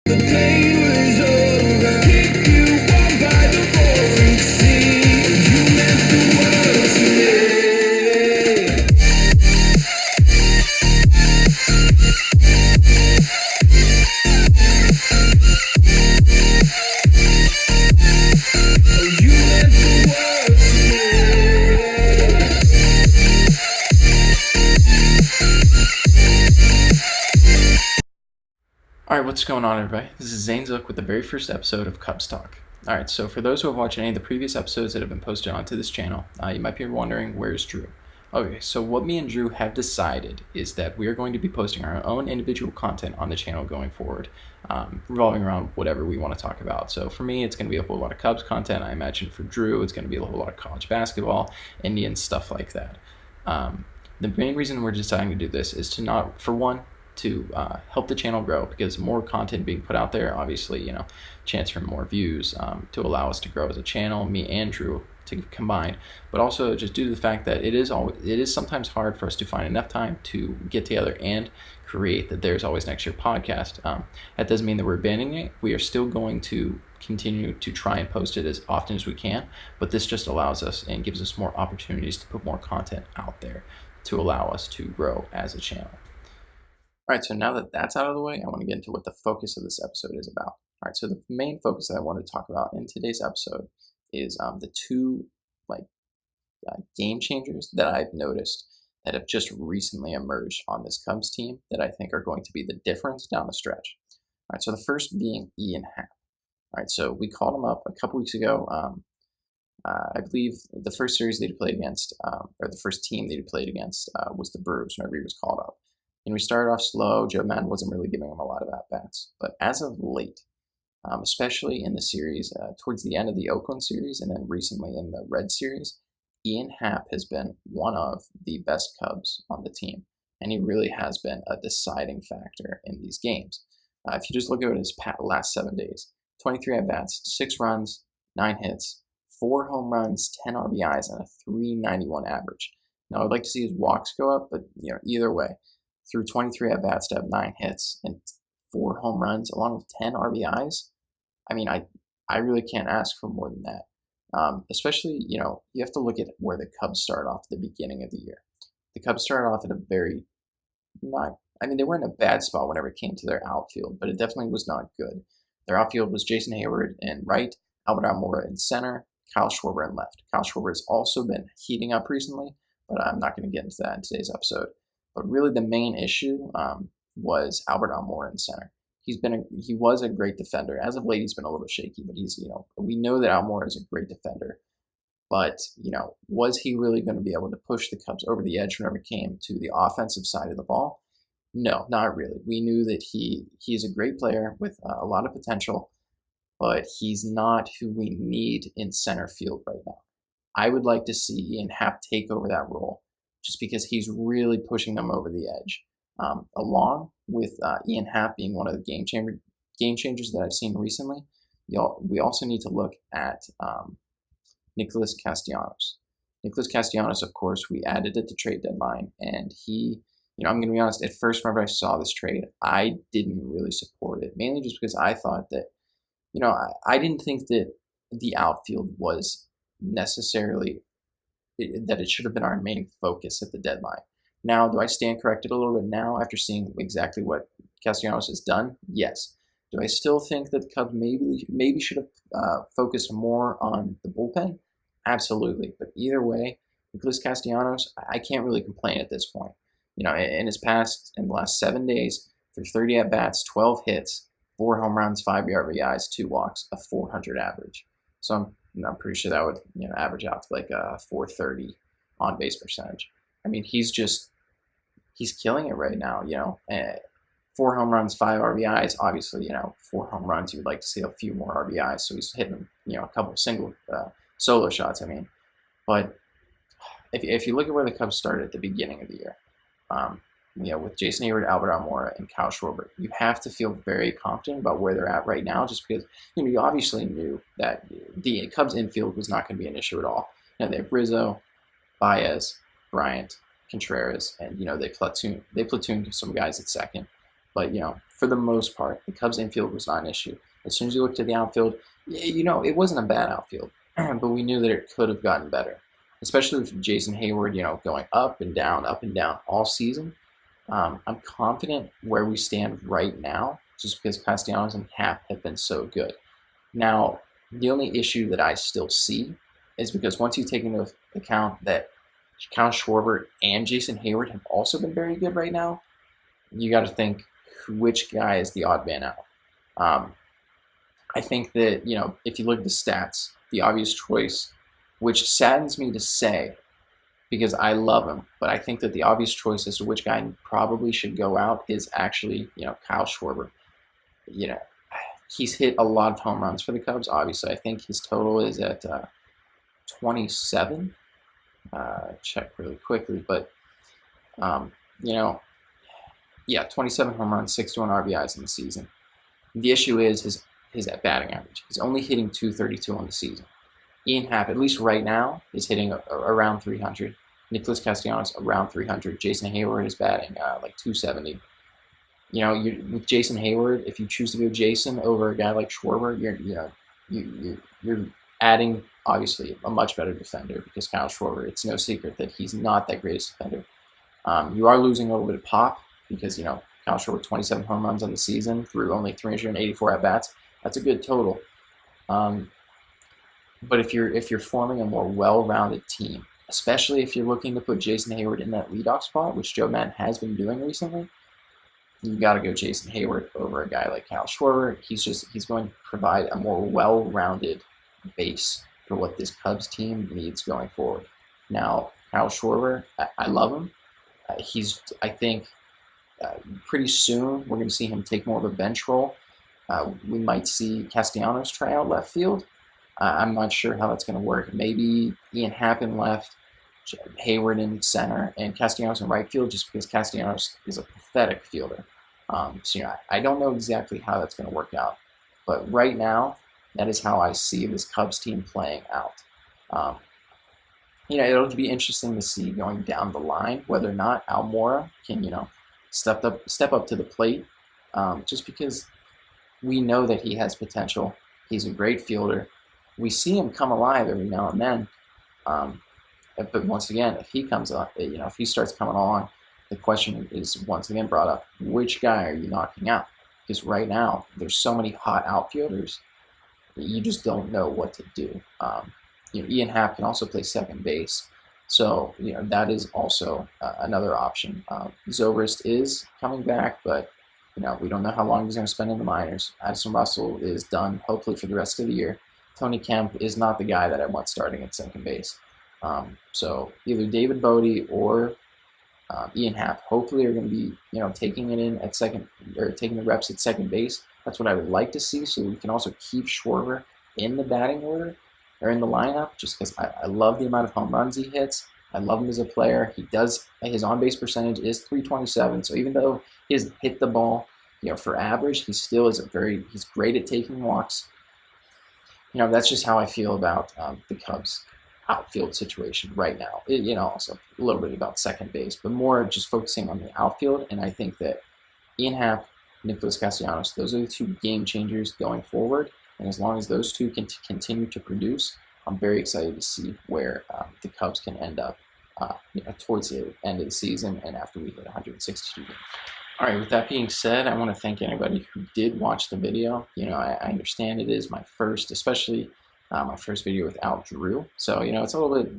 The pain was over. Kicked you on by the roaring sea. You meant the world to me. Oh, you meant the world to me. Alright, what's going on, everybody? This is Zane Zook with the very first episode of Cubs Talk. Alright, so for those who have watched any of the previous episodes that have been posted onto this channel, you might be wondering, where's Drew? Okay, so what me and Drew have decided is that we are going to be posting our own individual content on the channel going forward, revolving around whatever we want to talk about. So for me, it's going to be a whole lot of Cubs content. I imagine for Drew, it's going to be a whole lot of college basketball, Indian stuff like that. The main reason we're deciding to do this is to not, for one, to help the channel grow, because more content being put out there, obviously, chance for more views, to allow us to grow as a channel, me and Drew to combine, but also just due to the fact that it is sometimes hard for us to find enough time to get together and create that There's Always Next Year podcast. That doesn't mean that we're abandoning it. We are still going to continue to try and post it as often as we can, but this just allows us and gives us more opportunities to put more content out there to allow us to grow as a channel. All right, so now that that's out of the way, I want to get into what the focus of this episode is about. All right, so the main focus that I want to talk about in today's episode is the two game changers that I've noticed that have just recently emerged on this Cubs team that I think are going to be the difference down the stretch. All right, so the first being Ian Happ. All right, so we called him up a couple weeks ago. I believe the first series that he played against, or the first team that he played against, was the Brewers whenever he was called up. And we started off slow. Joe Madden wasn't really giving him a lot of at-bats. But as of late, especially in the series, towards the end of the Oakland series and then recently in the Red series, Ian Happ has been one of the best Cubs on the team. And he really has been a deciding factor in these games. If you just look at his last 7 days, 23 at-bats, 6 runs, 9 hits, 4 home runs, 10 RBIs, and a .391 average. Now, I'd like to see his walks go up, but either way, through 23 at-bats to have 9 hits and 4 home runs along with 10 RBIs, I mean, I really can't ask for more than that. Especially, you have to look at where the Cubs started off at the beginning of the year. The Cubs started off at they were in a bad spot whenever it came to their outfield, but it definitely was not good. Their outfield was Jason Hayward in right, Albert Almora in center, Kyle Schwarber in left. Kyle Schwarber has also been heating up recently, but I'm not going to get into that in today's episode. But really the main issue was Albert Almora in center. He was a great defender. As of late, he's been a little shaky, but we know that Almora is a great defender. But, was he really going to be able to push the Cubs over the edge whenever it came to the offensive side of the ball? No, not really. We knew that he's a great player with a lot of potential, but he's not who we need in center field right now. I would like to see Ian Happ take over that role, just because he's really pushing them over the edge. Along with Ian Happ being one of the game changers that I've seen recently, we also need to look at Nicholas Castellanos. Nicholas Castellanos, of course, we added at the trade deadline, and he, I'm going to be honest, at first whenever I saw this trade, I didn't really support it, mainly just because I thought that, I didn't think that the outfield was necessarily that it should have been our main focus at the deadline. Now, do I stand corrected a little bit now after seeing exactly what Castellanos has done? Yes. Do I still think that the Cubs maybe should have focused more on the bullpen? Absolutely. But either way, Nicholas Castellanos, I can't really complain at this point. In the last 7 days, through 30 at-bats, 12 hits, 4 home runs, 5 RBIs, 2 walks, a .400 average. So I'm pretty sure that would average out to like a .430 on base percentage. I mean, he's killing it right now. 4 home runs, 5 RBIs. Obviously, 4 home runs, you'd like to see a few more RBIs. So he's hitting a couple single solo shots. But if you look at where the Cubs started at the beginning of the year, with Jason Hayward, Albert Almora, and Kyle Schwarber, you have to feel very confident about where they're at right now, just because you obviously knew that the Cubs infield was not going to be an issue at all. They have Rizzo, Baez, Bryant, Contreras, and they platoon some guys at second. But, for the most part, the Cubs infield was not an issue. As soon as you looked at the outfield, it wasn't a bad outfield, but we knew that it could have gotten better, especially with Jason Hayward, going up and down all season. I'm confident where we stand right now, just because Castellanos and Happ have been so good. Now, the only issue that I still see is because once you take into account that Kyle Schwarber and Jason Hayward have also been very good right now, you got to think which guy is the odd man out. I think that, if you look at the stats, the obvious choice, which saddens me to say because I love him, but I think that the obvious choice as to which guy probably should go out is actually, Kyle Schwarber. He's hit a lot of home runs for the Cubs. Obviously, I think his total is at 27. Check really quickly, but 27 home runs, 61 RBIs in the season. The issue is his batting average. He's only hitting 232 on the season. Ian Happ, at least right now, is hitting around 300. Nicholas Castellanos around 300. Jason Hayward is batting like 270. With Jason Hayward, if you choose to go Jason over a guy like Schwarber, you're adding obviously a much better defender because Kyle Schwarber, it's no secret that he's not that greatest defender. You are losing a little bit of pop because Kyle Schwarber 27 home runs on the season through only 384 at bats. That's a good total. But if you're forming a more well-rounded team, especially if you're looking to put Jason Hayward in that leadoff spot, which Joe Madden has been doing recently, you got to go Jason Hayward over a guy like Kyle Schwarber. He's going to provide a more well-rounded base for what this Cubs team needs going forward. Now, Kyle Schwarber, I love him. I think pretty soon we're going to see him take more of a bench role. We might see Castellanos try out left field. I'm not sure how that's going to work. Maybe Ian Happ in left, Hayward in center, and Castellanos in right field, just because Castellanos is a pathetic fielder. I don't know exactly how that's going to work out. But right now, that is how I see this Cubs team playing out. It'll be interesting to see going down the line whether or not Almora can, step up to the plate, just because we know that he has potential. He's a great fielder. We see him come alive every now and then. But once again, if he comes up, if he starts coming along, the question is once again brought up: which guy are you knocking out? Because right now there's so many hot outfielders, you just don't know what to do. Ian Happ can also play second base, so that is also another option. Zobrist is coming back, but we don't know how long he's going to spend in the minors. Addison Russell is done, hopefully for the rest of the year. Tony Kemp is not the guy that I want starting at second base. So either David Bodie or Ian Happ hopefully are going to be taking it in at second, or taking the reps at second base. That's what I would like to see, so we can also keep Schwarber in the batting order or in the lineup, just because I love the amount of home runs he hits. I love him as a player. His on-base percentage is 327, so even though he has hit the ball for average, he still is he's great at taking walks. That's just how I feel about the Cubs outfield situation right now. Also a little bit about second base, but more just focusing on the outfield. And I think that Ian Happ, Nicholas Castellanos, those are the two game changers going forward. And as long as those two can continue to produce, I'm very excited to see where the Cubs can end up towards the end of the season and after we hit 162 games. All right, with that being said, I want to thank anybody who did watch the video. I understand it is my first, especially my first video without Drew. So, it's a little bit,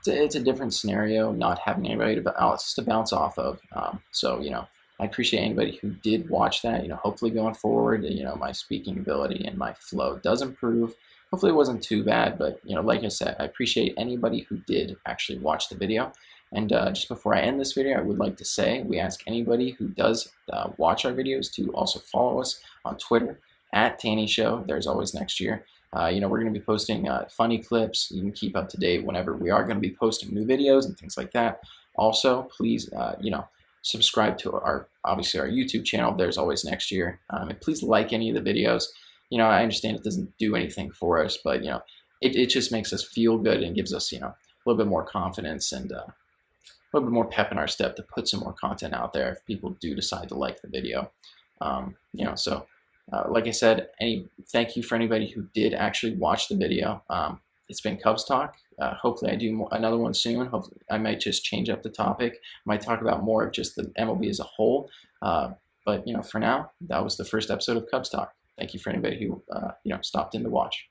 it's a different scenario, not having anybody to bounce off of. I appreciate anybody who did watch that. Hopefully going forward, my speaking ability and my flow does improve. Hopefully it wasn't too bad, but, like I said, I appreciate anybody who did actually watch the video. And just before I end this video, I would like to say we ask anybody who does watch our videos to also follow us on Twitter @TannyShow. There's always next year. We're going to be posting funny clips. You can keep up to date whenever we are going to be posting new videos and things like that. Also, please, subscribe to our YouTube channel. There's always next year. And please like any of the videos. I understand it doesn't do anything for us, but it just makes us feel good and gives us a little bit more confidence. And little bit more pep in our step to put some more content out there if people do decide to like the video. So like I said, thank you for anybody who did actually watch the video. It's been Cubs Talk. Hopefully I do another one soon. Hopefully I might just change up the topic. Might talk about more of just the MLB as a whole. But for now, that was the first episode of Cubs Talk. Thank you for anybody who stopped in to watch.